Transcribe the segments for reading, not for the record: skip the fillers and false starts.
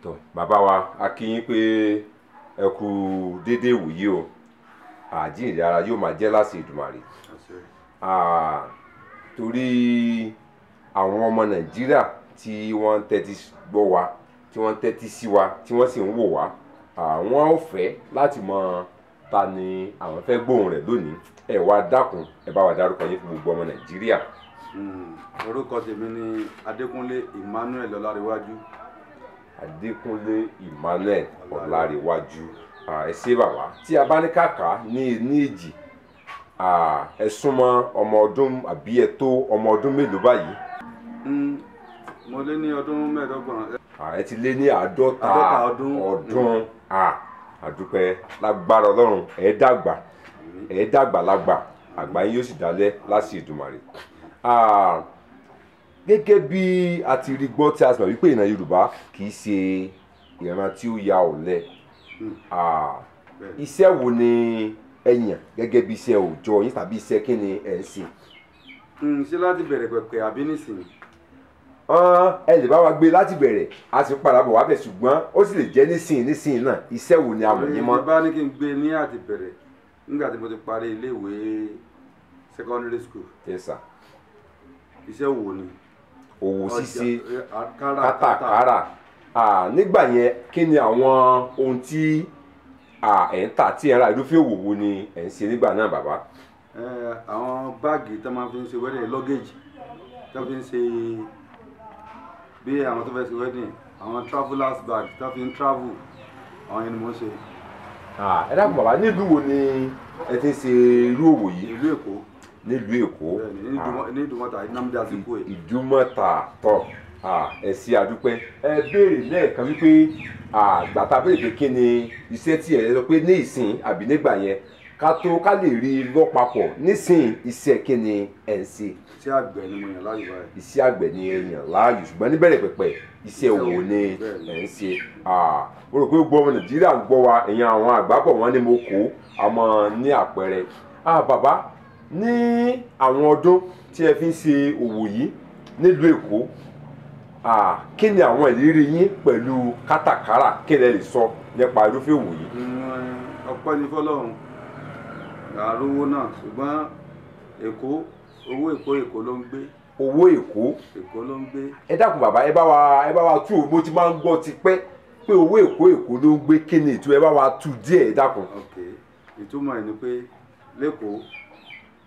tó bàbá wa a kí yín pé ẹ kú déédéé wòyí o àjíǹde ara yóò máa jẹ́ láti Èdùmàrè torí àwọn ọmọ Nàìjíríà tí wọ́n ń tẹ́tí gbọ́ wa tí wọ́n ń tẹ́tí sí wa tí wọ́n sì ń wò wá àwọn ò fẹ́ láti mọ ta ni àwọn fẹ́ gbóhùn rẹ̀ lónìí ẹ wá dákun ẹ bá wa dárúkọ yín fún gbogbo ọmọ Nàìjíríà. Orúkọ tèmi ni Adékúnlé Emmanuel Ọlárewájú. Adékúnlé Emmanuel Ọlárewájú. Ẹ ṣé bàbá tí a bá ní kàkà ní èjì ẹ súnmọ́ ọmọ ọdún àbí ẹ tó ọmọ ọdún mélòó báyìí. Mo lé ní ọdún mẹ́ẹ̀ẹ́dọ́gbọ̀n. Ẹ ti lé ní àádọ́ta ọdún. Àdúpẹ́ lágbára Ọlọ́run ẹ dàgbà lágbà àgbà yín yóò sì dálẹ̀ láti Èdùmàrè. Gẹ́gẹ́ bí a ti rí gbọ́ tí a sì mọ̀ wípé ìran Yorùbá kì í ṣe ìran tí ó ya ọ̀lẹ. Iṣẹ́ wo ni ẹ yàn gẹ́gẹ́ bí iṣẹ́ òòjọ́ yín tàbí iṣẹ́ kí ni ẹ ń ṣe? Ṣé láti bẹ̀rẹ̀ pẹ̀pẹ̀ àbí nísìnyí? Ẹ lè bá wa gbé láti bẹ̀rẹ̀ a sì padà bọ̀ wá bẹ̀ ṣùgbọ́n ó sì lè jẹ́ nísìnyí náà iṣẹ́ wo ni a mọ̀ yín mọ́. Bá ní kí n gbé ní àti bẹ̀rẹ̀ nígbà tí mo ti parí iléèwé secondary school. Yes sir. Iṣẹ́ wo ni? Òwò ṣíṣe kátàkárà. Nígbà yẹn kí ni àwọn ohun tí ẹ̀ ń tà tí ẹ̀ ń ra irúfẹ́ òwò wo ni ẹ̀ ń ṣe nígbà náà bàbá? Àwọn báàgì tó máa fi ń ṣe wedding luggage tó fi ń ṣe bí àwọn tó fẹ́ ṣe wedding àwọn travelers bag tó fi ń travel àwọn yẹn ni mo ń ṣe. Ẹ dákun bàbá nílùú wo ni ẹ ti ń ṣe irú òwò yìí? Ìlú Èkó. Nílùú Èkó. Ní Ìdúmọ̀tà Nnamdi Azikiwe. Ìdúmọ̀tà tọ̀ ẹ ṣé àdúpẹ́. Ẹ béèrè lẹ́ẹ̀kan wípé gbàtà béèrè pé kí ni iṣẹ́ tí ẹ sọ pé ní ìsìn àbí nígbà yẹn ká lè rí i lọ́pàpọ̀ nísìn iṣẹ́ kí ni ẹ ń ṣe? Iṣẹ́ àgbẹ̀ ni mo yàn láàyò báyìí. Iṣẹ́ àgbẹ̀ ni ẹ yàn láàyò ṣùgbọ́n níbẹ̀rẹ̀ pẹ̀pẹ̀ iṣẹ́ òwò ni ẹ ń ṣe. Mo rò pé gbogbo ọmọ Nàìjíríà ń gbọ́ wa èèyàn àwọn àgbábọ̀ wọn ni mo kó àmọ́ ní àpẹẹrẹ. Bàbá ní àwọn ọdún tí ẹ fi ń ṣe òwò yìí nílùú Èkó kí ni àwọn ìrírí yín pẹ̀lú kátàkárà kí lẹ lè sọ nípa irúfẹ́ òwò yìí? Ọpẹ́ ni fọ́lọ́run àrówó náà ṣùgbọ́n Èkó ló ń gbé. Owó Èkó ló ń gbé. Ẹ dákun bàbá ẹ bá wa tú mo ti máa ń gbọ́ ti pẹ́ pé owó Èkó ló ń gbé kí ni ìtú ẹ bá wa tú díẹ̀ ẹ dákun. Ìtumọ̀ ẹ̀ ni pé lẹ́kọ̀ọ́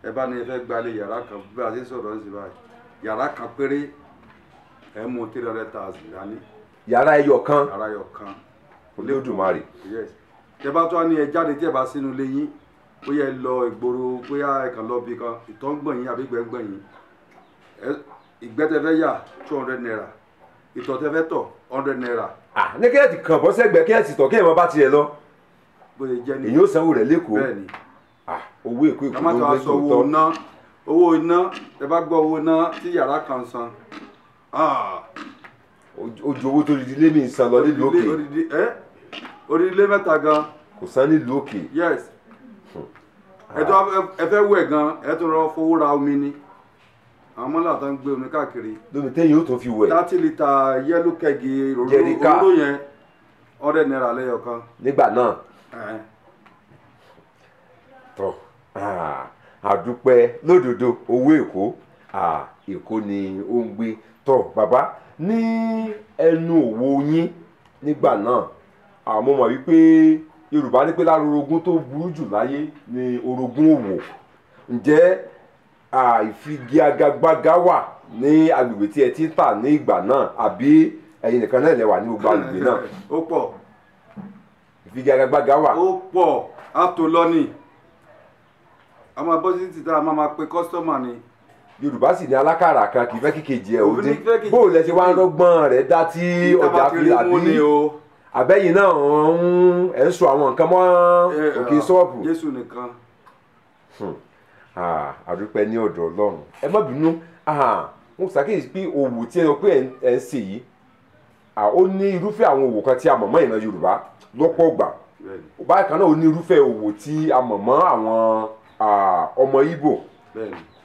ẹ bá ní ẹ fẹ́ gbalẹ̀ yàrá kan bí a ṣe sọ̀rọ̀ ń sì báyìí yàrá kan péré ẹ mú 300,000 dání. Yàrá ẹyọ kan. Olódùmarè. Tẹ bá tó wá ní ẹ jáde tí ẹ bá sínú ilé yín bóyá ẹ lọ ìgboro bóyá ẹ kàn lọ bí kan ìtọ̀ ń gbọ̀n yín àbí ìgbẹ́ ń gbọ̀n yín ìgbẹ́ tẹ fẹ́ yà 200 naira ìtọ̀ tẹ fẹ́ tọ̀ 100 naira. Ní kí ẹ ti kàn bọ́ sẹ́gbẹ̀ẹ́ kí ẹ ti tọ̀ kí ẹ mọ bá tiẹ̀ lọ. Bóyá jẹ́ ní. Èyí ó sanwó rẹ̀ lẹ́kọ̀ọ́. Bẹ́ẹ̀ni. Owó Èkó ló ń gbé tòótọ́. Owó iná ẹ bá gbọ́ owó iná tí yàrá kan san. Ojú owó tó di ilé mi san lọ nílùú òkè. Orílẹ̀ mẹ́ta gan. Kò san nílùú òkè. Yes. Ẹ fẹ́ wẹ̀ gan ẹ tún rọ fowó ra omi ni àwọn mọ́lá tó ń gbé omi káàkiri. Lómi téyìn ó tún fi wẹ̀. 30 litre yẹ́lò kẹ́gì òróró yẹn 100 naira lẹ́yọ̀ kan. Nígbà náà. Tọ́ àdúpẹ́ lódodo owó Èkó Èkó ni ó ń gbé. Tọ́ bàbá ní ẹnu òwò yín nígbà náà mo mọ̀ wípé Yorùbá ní pé lára orogún tó burú jù láyé ni orogún òwò. Ǹjẹ́ ìfigagbága wà ní agbègbè tí ẹ ti ń tà ní ìgbà náà àbí ẹ̀yin nìkan náà lẹ wà ní gbogbo agbègbè náà? Ó pọ̀. Ìfigagbága wà. Ó pọ̀ á tó lọ́nì. A máa bọ́ sí títà a máa pe kọ́sítọ́mà ni. Yorùbá sì ní alákàrà kan kì í fẹ́ kíkejì ẹ̀ òde bó o lẹ ṣe wá ń rọ́gbọ́n rẹ̀ dá tí ọjà fi àbí àbẹ́yìn náà ẹ̀ ń sọ àwọn nǹkan mọ́ òkè ṣọ́ọ̀bù. Jésù nìkan. Àdúpẹ́ ní ọ̀dọ̀ Ọlọ́run. Ẹ má bínú mo ṣàkíyèsí pé òwò tí ẹ sọ pé ẹ ń ṣe yìí ó ní irúfẹ́ àwọn òwò kan tí a mọ̀ mọ́ ìran Yorùbá lọ́pọ̀ ìgbà. Bákan náà ó ní irúfẹ́ òwò tí a mọ̀ mọ́ àwọn ọmọ Ìgbò.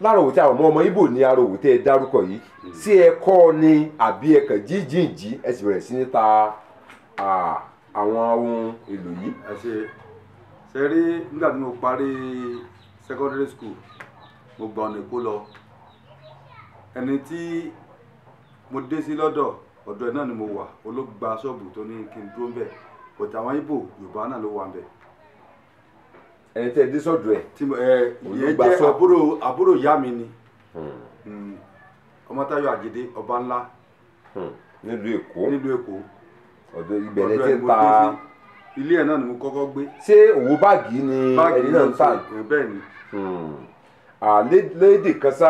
Lára òwò tí a mọ̀ mọ́ ọmọ Ìgbò ní ara òwò tẹ́ ẹ dárúkọ yìí sí ẹ kọ́ ni àbí ẹ kàn jíjìnjí ẹ sì bẹ̀rẹ̀ sí ní ta àwọn ohun èlò yìí. ẹ ṣe rí nígbà tí mo parí secondary school mo gba ọ̀nà Èkó lọ ẹni tí mo dé sí ọ̀dọ̀ ẹ̀ náà ni mo wà olóògbà ṣọ́ọ̀bù tó ní kí n dúró ń bẹ̀ but àwọn Ìgbò Yorùbá náà ló wà ń bẹ̀. ẹni tẹ́ ẹ dé sọ́dọ̀ ẹ̀. ìyẹn jẹ́ àbúrò ìyá mi ni Ọmọ́táyọ̀ Àjídé ọba ńlá nílùú Èkó. ọ̀dọ̀ ibẹ̀ lẹ ti ń mo ta. dé sí ilé ẹ̀ náà ni mo kọ́kọ́ gbé. ṣé òwò báàgì ni ẹni náà ń tà? bẹ́ẹ̀ ni. lédè kan sá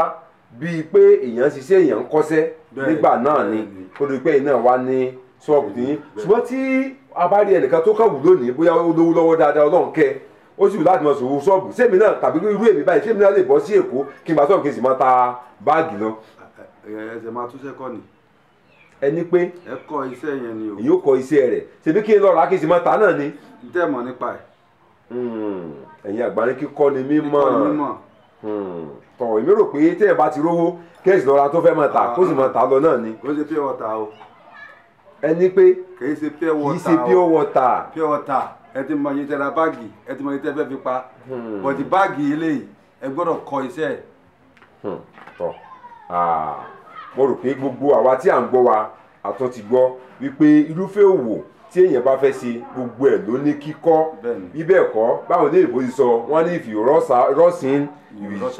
bíi pé èèyàn ṣiṣẹ́ èèyàn ń kọ́ṣẹ́ nígbà náà ni kó lè pé iná wa ní ṣọ́ọ̀bù tí ṣùgbọ́n tí a bá rí ẹnìkan tó kàn wù lónìí bóyá ó lówó lọ́wọ́ dáadáa Ọlọ́run kẹ́ ó sì wù láti mọ sòwò ṣọ́ọ̀bù sẹ́mi náà tàbí irú èmi báyìí sẹ́mi náà lè bọ́ sí Èkó kí n bá ṣọ́ọ̀bù kí n sì máa ta báàgì lọ. ẹsẹ̀ máa túnṣe kọ́ ni. ẹni pé ẹ kọ́ iṣẹ́ yẹn ni o. èyí ó kọ́ iṣẹ́ rẹ̀ ṣebí kí n lọ rà kí n sì máa ta náà ni. n tẹ́ mọ̀ nípa ẹ̀. ẹ̀yin àgbà ní kíkọ́ ni mímọ̀. tọ̀ èmi rò pé tẹ́yẹ̀ bá ti rówó kéèsì lọ́ra tó fẹ́ máa tà kó sì máa tà lọ náà ni. kò ṣe pure water o. ẹni pé kì í ṣe pure water o. kì í ṣe pure water. pure water ẹ ti mọ iye tẹ ra báàgì ẹ ti mọ iye tẹ fẹ́ fi pa bọ̀dì báàgì eléyìí ẹ gbọ́dọ̀ kọ́ iṣẹ́ ẹ̀. tọ́ mo rò pé gbogbo àwa tí à ń gbọ́ wa àtún ti gbọ́ wípé irúfẹ́ òwò tí èèyàn bá fẹ́ ṣe gbogbo ẹ̀ ló ní kíkọ́ bí bẹ́ẹ̀ kọ́ báwo lè bó ti sọ wọ́n ní if you rush in you rush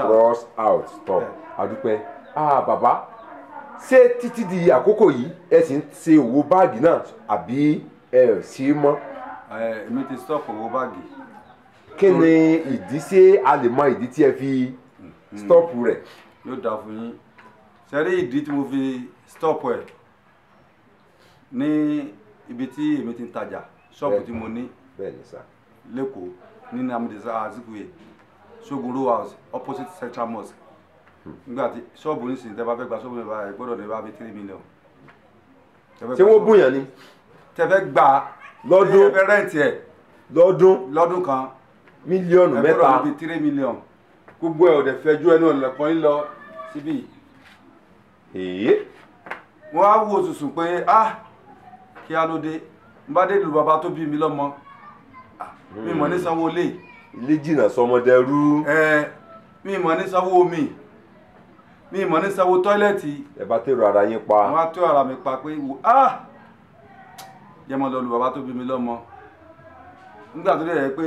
out tọ́ àdúpẹ́ bàbá ṣé títí di àkókò yìí ẹ sì ń ṣe òwò báàgì náà àbí ẹ ṣe é mọ́. èmi ti stop owó báàgì. kí ni ìdí ṣé a lè mọ ìdí tí ẹ fi stop rẹ̀. yóò dáa fún yín sẹ́rí ìdí tí mo fi stop ẹ̀ ní ibi tí èmi ti ń tajà ṣọ́ọ̀bù tí mo ní lẹ́kọ̀ọ́ ní namdesa Azikiwe Ṣógun Row House opposite Central Mosque nígbà tí ṣọ́ọ̀bù ní sìn tẹ́ bá fẹ́ gba ṣọ́ọ̀bù nípa ẹ̀ gbọ́dọ̀ ní bá fi 3 million. ṣé wọ́n bùyàn ni. tẹ́ fẹ́ gbà lọ́dún ẹ fẹ́ rẹ́ǹtì ẹ̀ lọ́dún kan mílíọ̀nù mẹ́ta ẹ gbọ́dọ̀ ní 3 million gbogbo ẹ̀ ò dẹ̀ fẹ́ ju ẹnu ọ̀lẹ́kọ̀ọ́ yín lọ síbí. wọ́n á wo sùsùn pé kí á ló dé n bá dé lu bàbá tó bí mi lọ́mọ mi mọ̀ ní sanwó ilé. ilé jìnnà sọmọdẹrú. mi mọ̀ ní sanwó omi mi mọ̀ ní sanwó tọ́ílẹ̀tì. ẹ bá tèrò ara yín pa. wọ́n á tó ara mi pa pé yẹ mọ̀ lọ lu bàbá tó bí mi lọ́mọ. nígbà tó dẹ̀ yẹ pé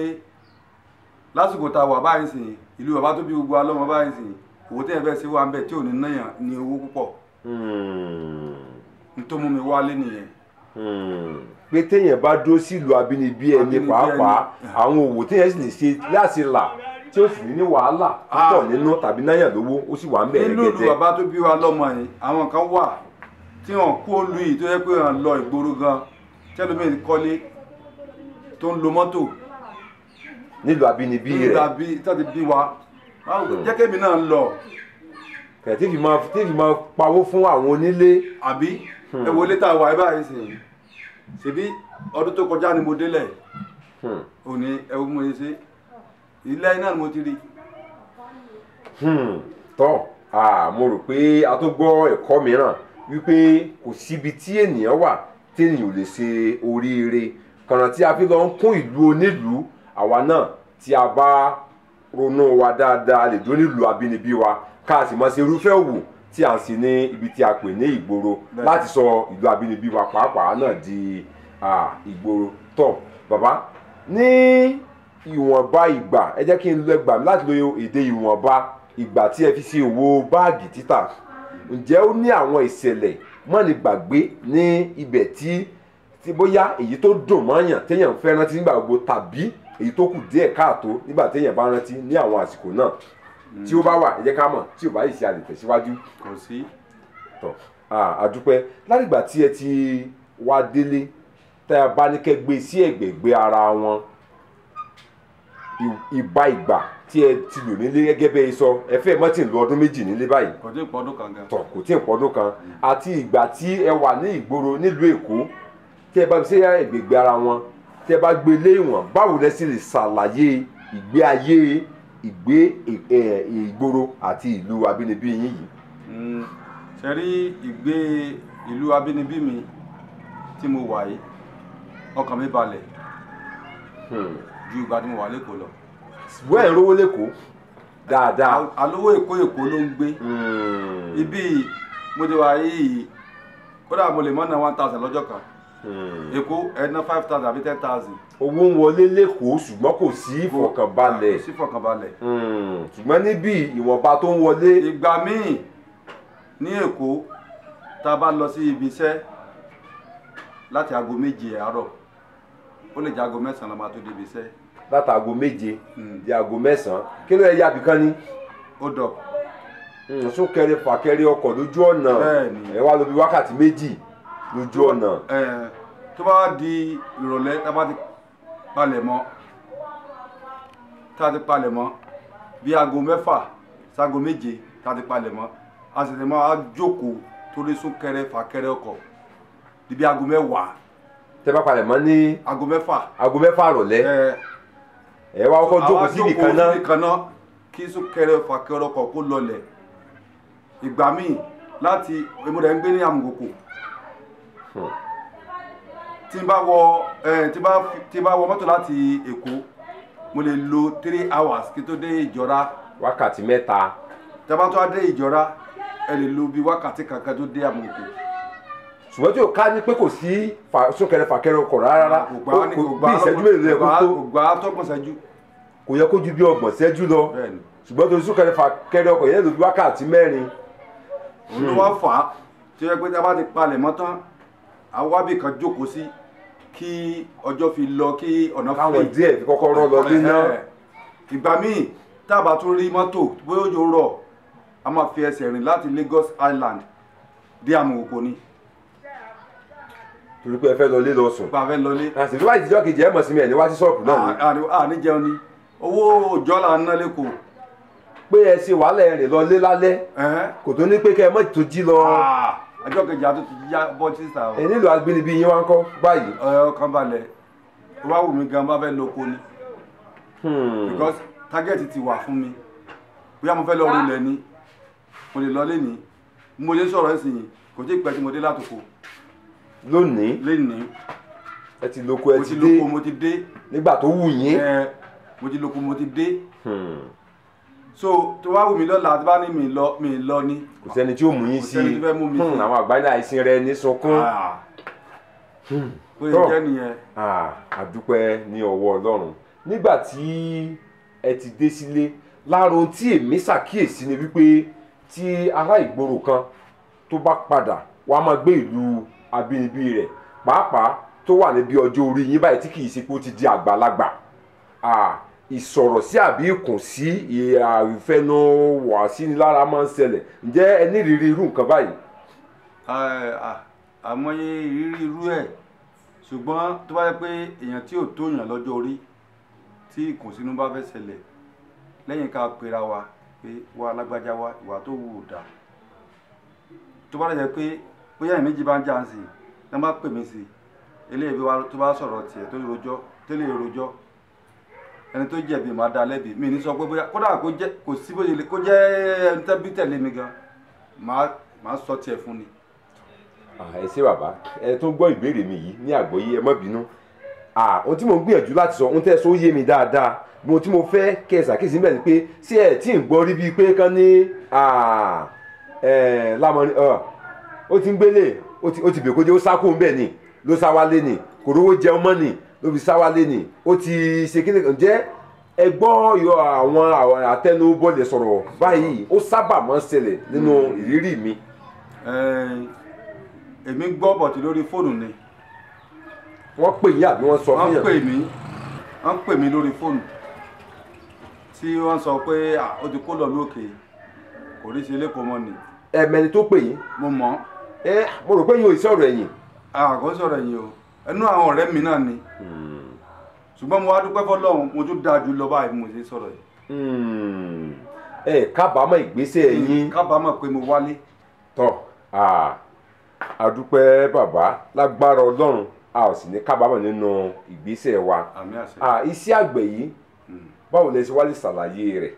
lásìkò tá a wà báyìí sìn ìlú bàbá tó bí gbogbo alọ́mọ báyìí sìn owó tẹ́yẹ̀ fẹ́ sí wa ń bẹ̀ tí ò ní náyàn ní owó púpọ̀. n tó mú mi wálé nìyẹn. pé téèyàn bá dó sílùú abínibí ẹni pàápàá àwọn òwò téèyàn sì lè ṣe láti là tí ó sì ní wàhálà púpọ̀ nínú tàbí náyàn lówó ó sì wà ń bẹ̀rẹ̀ gẹ́gẹ́. nínú ìlú bàbá tó bí wa lọ́mọ yìí àwọn kan wà tí wọ́n kú olú yìí tó yẹ pé wọ́n lọ ìgboro gan tẹ́lómìn kọ́lé tó ń lo mọ́tò. nílùú abínibí rẹ̀ nílùú abí tó ti bí wa jẹ́ kémi náà ń lọ. tí fi máa pawó fún àwọn onílé. àbí ẹ wo létà wà báyìí sìn ṣebí ọdún tó kọjá ni mo délẹ̀ òní ẹ wo mo ṣe ilé iná ni mo ti rí. tọ́ mo rò pé a tó gbọ́ ẹ̀kọ́ mìíràn wípé kò síbi tí ènìyàn wà tí ènìyàn ò lè ṣe oríire kànáà tí a fi lọ ń kún ìlú onílùú àwa náà tí a bá ronú wa dáadáa lè dó nílùú abínibí wa ká sì máa ṣe irúfẹ́ òwò tí a ń ṣe ní ibi tí a pè ní ìgboro láti sọ ìlú abínibí wa pàápàá náà di ìgboro. tọ́ bàbá ní ìwọ̀nba ìgbà ẹ jẹ́ kí n lọ gbà mí láti lo èdè ìwọ̀nba ìgbà tí ẹ fi ṣe òwò báàgì títà ǹjẹ́ ó ní àwọn ìṣẹ̀lẹ̀ mọ́ni gbàgbé ní ibẹ̀ tí bóyá èyí tó dùn mọ́yàn téèyàn fẹ́ rántí nígbà gbogbo tàbí èyí tó kù díẹ̀ káàtó nígbà téèyàn bá rántí ní àwọn àsìkò náà tí ó bá wà ẹ jẹ́ ká mọ̀ tí ò bá yìí ṣe a lè tẹ̀síwájú. kò sí. tọ́ àdúpẹ́ látìgbà tí ẹ ti wá délé tẹ́ ẹ bá ní kẹ́ gbé sí ẹ̀gbẹ̀gbẹ́ ara wọn ìgbà tí ẹ ti lò nílé gẹ́gẹ́ bẹ́ẹ̀ sọ ẹ fẹ́ mọ́ tí ń lo ọdún méjì nílé báyìí. kò tí ì pọ́dún kan gan. tọ́ kò tí ì pọ́dún kan àti ìgbà tí ẹ wà ní ìgboro nílùú Èkó tí ẹ bá ṣe ẹ̀gbẹ̀gbẹ́ ara wọn tí ẹ bá gbé lé ìwọ̀n báwo lẹ sì lè ṣàlàyé ìgbé ayé ìgboro àti ìlú abínibí yín yìí. ṣe rí ìgbé ìlú abínibí mi tí mo wà yìí ọkàn mi balẹ̀ ju ìgbà tí mo wà lẹ́kọ̀ọ́ lọ. ṣùgbọ́n ẹ̀ ń rówó lẹ́kọ̀ọ́ dáadáa. alówó èkó ló ń gbé ibi mo ti wà yìí kódà mo lè mọ́ ná 1000 lọ́jọ́ kan èkó ẹ̀ ná 5000 àbí 10000. owó ń wọlé lẹ́kọ̀ọ́ ṣùgbọ́n kò sí ìfọ̀kànbalẹ̀. kò sí ìfọ̀kànbalẹ̀. ṣùgbọ́n níbí ìwọ̀nba tó ń wọlé. ìgbà míì ní èkó tá a bá lọ sí ibi iṣẹ́ láti aago 7 àárọ̀ ó lè jẹ́ aago 9 la máa tó débi iṣẹ́. láti aago 7 di aago 9 kí ló yẹ yábì kan ní. ó dọ̀. súnkẹrẹ fàkẹrẹ ọkọ̀ lójú ọ̀nà ẹ wá lọ bí wákàtí 2 lójú ọ̀nà. tó bá di ìrọ̀lẹ́ tá a bá ti palẹ̀ mọ́ bí aago 6 sáago 7 tá a ti palẹ̀ mọ́ a sì lè máa jókòó torí súnkẹrẹ fàkẹrẹ ọkọ̀ di bí aago 10. tẹ́ bá palẹ̀ mọ́ ní aago 6. aago 6 rọ̀lẹ́ ẹ wá kọ́kọ́ jókòó síbi kan náà kí súnkẹrẹ fàkẹrẹ ọkọ̀ kó lọlẹ̀. ìgbà míì láti èmúdẹ̀ ń gbé ní Àmùkòkò tí n bá wọ mọ́tò láti Èkó mo lè lo 3 hours kí tó dé Ìjọra. wákàtí 3. tí a bá tó dé Ìjọra ẹ lè lo bí wákàtí kankan tó dé Àmùkòkò. ṣùgbọ́n tí o ká ní pé kò sí súnkẹrẹ fàkẹrẹ ọkọ̀ rárá bí ìṣẹ́jú mélòó yẹ kó tó. kò gbà tọ́gbọ̀n ṣẹ́jú. kò yẹ kó ju bí 30 ṣẹ́jú lọ ṣùgbọ́n torí súnkẹrẹ fàkẹrẹ ọkọ̀ yẹn lò bí wákàtí 4. òun ló wá fà á tí ó yẹ pé tí a bá ti palẹ̀ mọ́ tán àwábì kan jókòó sí kí ọjọ́ fi lọ kí ọ̀nà fún káwọn díẹ̀ fi kọ́kọ́ rọ́ lọ bí náà. ìgbà míì tá a bá tún rí mọ́tò bóyá òjò rọ̀ a máa fi ẹsẹ̀ rìn láti Lagos Island dé Àmùkòkò ni. torí pé ẹ fẹ́ lọ lé lọ sùn. bá a fẹ́ lọ lé. àti tó bá ìdíjọ́ kejì ẹ̀ mọ̀ sí mi ẹ̀ ní wá sí ṣọ́ọ̀bù náà ni. ní jẹun ni owó òjọ́ là ń ná lẹ́kọ̀ọ́. pé ẹ ṣe wàhálà ẹ rìn lọ lé lálẹ́ kò tó ní pé kẹ́ ẹ mọ̀ tó jí lọ. ọjọ́ kejì àti já bọ́ sísà. ẹ nílò agbínibí yín wá ń kọ́ báyìí. ọkàn balẹ̀ tó bá wù mí gan bá fẹ́ lóko ni. because target ti wà fún mi bóyá mo fẹ́ lọ rí ilẹ̀ ni mo lè lọ lẹ́ni mo lè sọ̀rọ̀ ẹ̀sìn yìí kò tí ì pẹ́ tí mo dé látòkò. lónìí ẹ ti lóko ẹ ti dé mo ti dé nígbà tó wù yín. mo ti lóko mo ti dé. so tó bá wù mí lọ́la tó bá ní mi lọ ni. kò sẹ́ni tí ó mú yín sí i àwọn àgbáyé àìsìn rẹ ní sunkún. bó ṣe jẹ́ nìyẹn. àdúpẹ́ ní ọwọ́ Ọlọ́run nígbà tí ẹ ti dé sílé lára ohun tí èmi ṣàkíyèsí ni wípé tí ará ìgboro kan tó bá padà wàá máa gbé ìlú abínibí rẹ̀ pàápàá tó wà níbi ọjọ́ orí yín báyìí tí kì í ṣe pé ó ti di àgbàlagbà ìsọ̀rọ̀ sí àbí ìkùn sí ìfẹnu wà sí ni lára máa ń ṣẹlẹ̀ ǹjẹ́ ẹ ní ìrírí irú nǹkan báyìí. àmọye ìrírí irú ẹ̀ ṣùgbọ́n tó bá yẹ pé èèyàn tí ò tó yàn lọ́jọ́ orí tí ìkùnsínú bá fẹ́ ṣẹlẹ̀ lẹ́yìn ká pera wa pé wá lágbájá wa ìwà tó wù ú dà tó bá lè jẹ́ pé bóyá ìméjì bá ń jà ń sìn ní wọ́n bá pè mí sí eléyìí tó bá sọ̀rọ̀ tiẹ̀ tó rojọ́ tẹ́lẹ̀ rojọ́ ẹni tó jẹ̀bi máa dá lẹ́bi mi ní sọ pé bóyá kódà kò sí bóyá kó jẹ́ ẹni tẹ́bí tẹ̀lé mi gan máa sọ tiẹ̀ fún ni. ẹ ṣé bàbá ẹ tún gbọ́ ìbéèrè mi yìí ní àgbọ́yé ẹ má bínú ohun tí mo ń gbìyànjú láti sọ ohun tẹ́ ẹ sọ yé mi dáadáa ohun tí mo fẹ́ kẹ́ ẹ ṣàkíyèsí bẹ́ẹ̀ ni pé ṣé ẹ tí ń gbọ́ rí bíi pé kán ní lámọ́ni ó ti ń gbélé ó ti bèkó jẹ́ ó sá kó ń bẹ̀ ni ló sá wálé ni kò rówó jẹun mọ́ ni ló fi sá wálé ni ó ti ṣe kí ni ǹjẹ́ ẹ gbọ́ yọ àwọn àtẹnubọ́lẹ̀ sọ̀rọ̀ báyìí ó sábà máa ń ṣẹlẹ̀ nínú ìrírí mi. èmi gbọ́ bọ̀tì lórí fóònù ni. wọ́n pè yín àbí wọ́n sọ fún yàn. wọ́n pè mí lórí fóònù tí wọ́n sọ pé ó ti kó lọ lókè kò rí ṣe lẹ́kọ̀ọ́ mọ́ ni. ẹ̀mẹ́ni tó pè yín. mo mọ̀. mo rò pé yín ò sọ̀rọ̀ ẹ̀yìn. kò sọ̀rọ̀ ẹ̀yìn o ẹnu àwọn ọ̀rẹ́ mi náà ni ṣùgbọ́n mo wá dúpẹ́ fọlọ́run mo tún dáa jù lọ báyìí mo ṣe sọ̀rọ̀ yìí. kábàámọ̀ ìgbésẹ̀ yín. kábàámọ̀ pé mo wálé. tọ́ àdúpẹ́ bàbá lágbára Ọlọ́run a ò sì ní kábàámọ̀ nínú ìgbésẹ̀ wa. àmín àṣẹ. iṣẹ́ àgbẹ̀ yìí báwo lẹ ṣe wá lè ṣàlàyé rẹ̀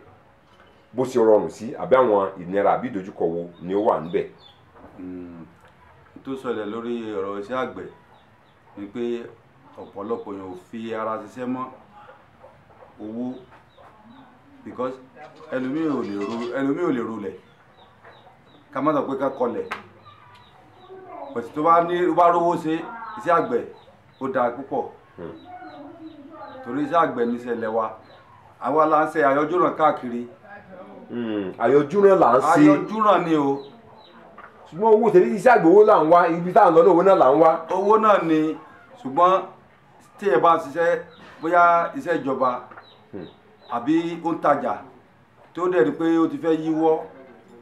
bó ṣe rọrùn sí àbí àwọn ìnira àbí ìdojúkọ wo ni ó wà níbẹ̀. tó ṣẹlẹ̀ lórí ọ̀rọ̀ iṣẹ́ àgbẹ̀ ni pé ọ̀pọ̀lọpọ̀ èèyàn ò fi ara ṣiṣẹ́ mọ́ owó because ẹlòmíì ò lè rolẹ̀ ká má sọ pé ká kọlẹ̀ pẹ̀sì tó bá rówó ṣe iṣẹ́ àgbẹ̀ ó dáa púpọ̀ torí iṣẹ́ àgbẹ̀ níṣẹ́ ilẹ̀ wa àwa la ń ṣe àyọjúràn káàkiri. àyọjúràn là ń ṣe. àyọjúràn ni o. ṣùgbọ́n owó tẹ̀lé iṣẹ́ àgbẹ̀ owó là ń wá ibi tá à ń lọ náà owó náà là ń wá. owó náà ni ṣùgbọ́n tí ẹ bá ṣiṣẹ́ bóyá iṣẹ́ ìjọba àbí ó ń tajà tó dẹ̀ rí pé ó ti fẹ́ yíwọ́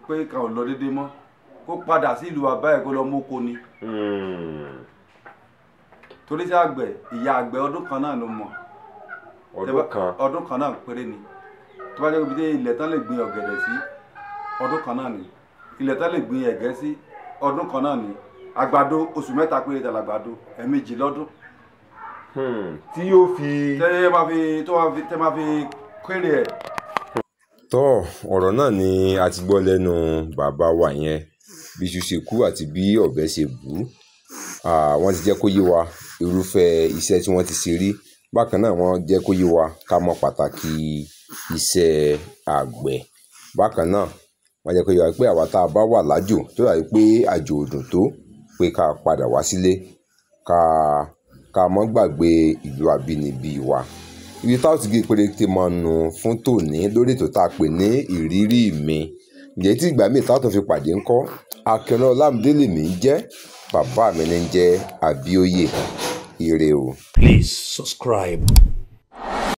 pé kàn ò lọ déédéé mọ́ kó padà sí ìlú bàbá ẹ̀ kó lọ móko ni. torí iṣẹ́ àgbẹ̀ ìyá àgbẹ̀ ọdún kan náà ló mọ̀ ọdún kan náà péré ni tó bá jẹ́ ibi tí ilẹ̀ tán lè gbin ọ̀gẹ̀dẹ̀ sí ọdún kan náà ni ilẹ̀ tán lè gbin ẹ̀gẹ́ sí ọdún kan náà ni àgbàdo oṣù mẹ́ta péré tẹ̀lé àgbàdo ẹ̀ẹ̀mejì lọ́dún. tí yóò fi. tẹ́ máa fi kéré ẹ̀. tọ́ ọ̀rọ̀ náà ni a ti gbọ́ lẹ́nu bàbá wa yẹn bí iṣu ṣe kú àti bí ọ̀bẹ ṣe bù ú wọ́n ti jẹ́ kó yé wa irúfẹ́ iṣẹ́ tí wọ́n ti ṣe rí bákan náà wọ́n jẹ́ kó yé wa ká mọ̀ pàtàkì iṣẹ́ àgbẹ̀ bákan náà wọ́n jẹ́ kó yé wa pé àwa tá a bá wà lájò tó dàbí pé àjò ò dùn tó pé ká padà wá sílé ká mọ́ gbàgbé ìlú àbínibí wa ibi táwọn ti gé péréte mọ́ nu fún tòní lórí ètò tá a pè ní ìrírí mi ǹjẹ́ tí ìgbà míì táwọn tó fi pàdé ńkọ́ Akínọlá Ọlámídé lèmi ń jẹ́ bàbá mi ní ń jẹ́ Àbíòye ire o. Please subscribe.